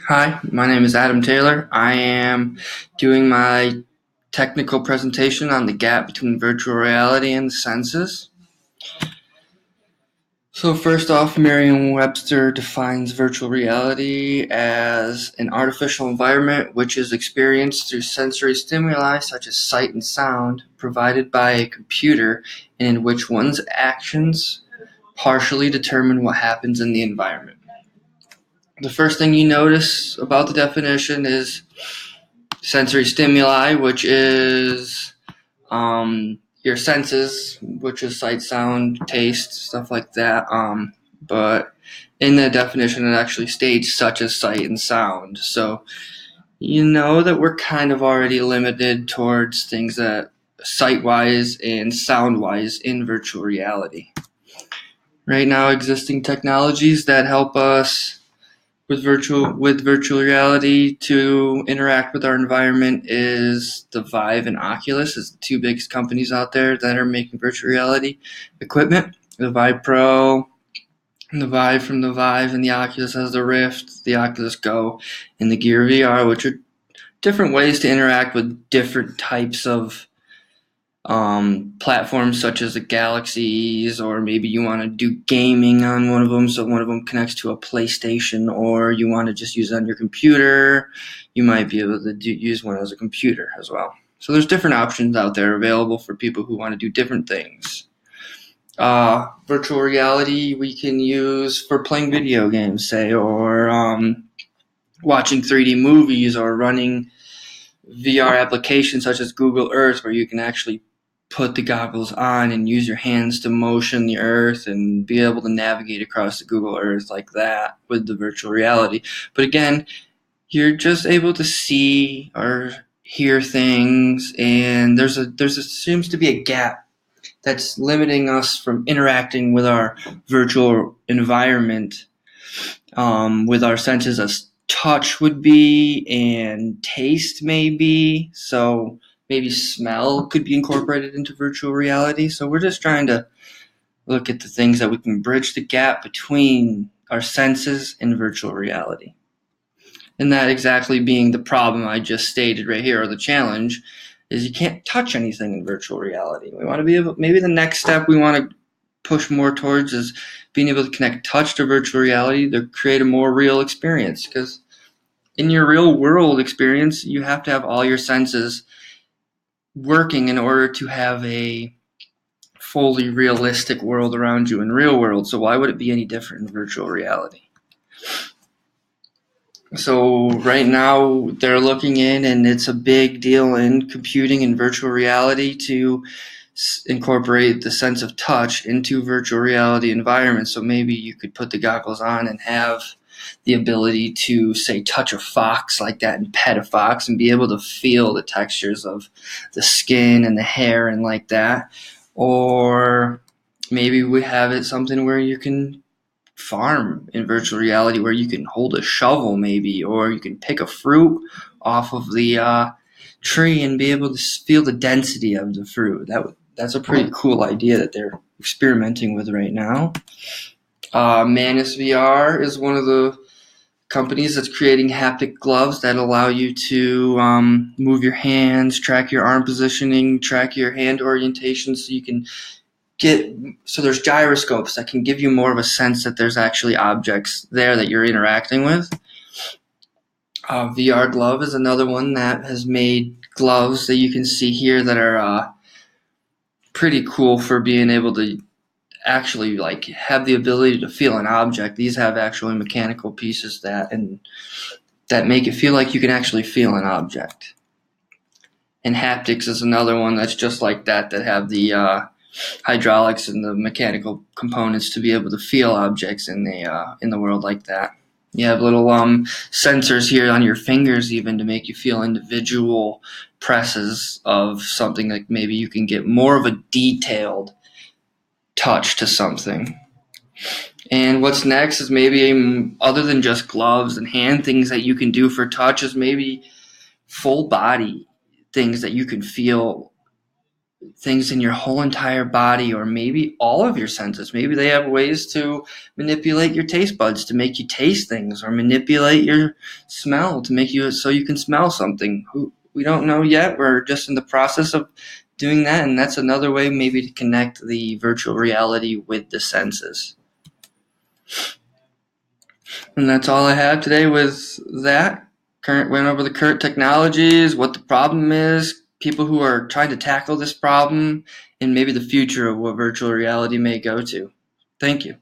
Hi, my name is Adam Taylor. I am doing my technical presentation on the gap between virtual reality and the senses. So first off, Merriam-Webster defines virtual reality as an artificial environment which is experienced through sensory stimuli such as sight and sound provided by a computer and in which one's actions partially determine what happens in the environment. The first thing you notice about the definition is sensory stimuli, which is your senses, which is sight, sound, taste, stuff like that. But in the definition, it actually states such as sight and sound. So you know that we're kind of already limited towards things that sight-wise and sound-wise in virtual reality. Right now, existing technologies that help us with virtual reality to interact with our environment is the Vive and Oculus is the two biggest companies out there that are making virtual reality equipment. The Vive Pro, and the Vive from the Vive, and the Oculus has the Rift, the Oculus Go, and the Gear VR, which are different ways to interact with different types of platforms such as the Galaxies, or maybe you want to do gaming on one of them, so one of them connects to a PlayStation, or you want to just use it on your computer, you might be able to use one as a computer as well. So there's different options out there available for people who want to do different things. Virtual reality we can use for playing video games, say, or watching 3D movies, or running VR applications such as Google Earth, where you can actually put the goggles on and use your hands to motion the earth and be able to navigate across the Google Earth like that with the virtual reality. But again, you're just able to see or hear things, and there's seems to be a gap that's limiting us from interacting with our virtual environment with our senses, as touch would be and taste maybe. So maybe smell could be incorporated into virtual reality. So we're just trying to look at the things that we can bridge the gap between our senses and virtual reality. And that exactly being the problem I just stated right here, or the challenge, is you can't touch anything in virtual reality. We want to be able, maybe the next step we want to push more towards is being able to connect touch to virtual reality to create a more real experience. Because in your real world experience, you have to have all your senses working in order to have a fully realistic world around you in real world. So why would it be any different in virtual reality? So right now they're looking in, and it's a big deal in computing and virtual reality to incorporate the sense of touch into virtual reality environments. So maybe you could put the goggles on and have the ability to, say, touch a fox like that and pet a fox and be able to feel the textures of the skin and the hair and like that. Or maybe we have it something where you can farm in virtual reality, where you can hold a shovel maybe, or you can pick a fruit off of the tree and be able to feel the density of the fruit. That's a pretty cool idea that they're experimenting with right now. Manus VR is one of the companies that's creating haptic gloves that allow you to move your hands, track your arm positioning, track your hand orientation, so you can there's gyroscopes that can give you more of a sense that there's actually objects there that you're interacting with. VR Glove is another one that has made gloves that you can see here that are pretty cool for being able to actually like have the ability to feel an object. These have actually mechanical pieces that make it feel like you can actually feel an object. And haptics is another one that's just like that have the hydraulics and the mechanical components to be able to feel objects in the world like that. You have little sensors here on your fingers even to make you feel individual presses of something, like maybe you can get more of a detailed touch to something. And what's next is maybe, other than just gloves and hand things that you can do for touch, is maybe full body things that you can feel things in your whole entire body, or maybe all of your senses. Maybe they have ways to manipulate your taste buds to make you taste things, or manipulate your smell to make you so you can smell something. We don't know yet. We're just in the process of doing that, and that's another way maybe to connect the virtual reality with the senses. And that's all I have today with that. Went over the current technologies, what the problem is, people who are trying to tackle this problem, and maybe the future of what virtual reality may go to. Thank you.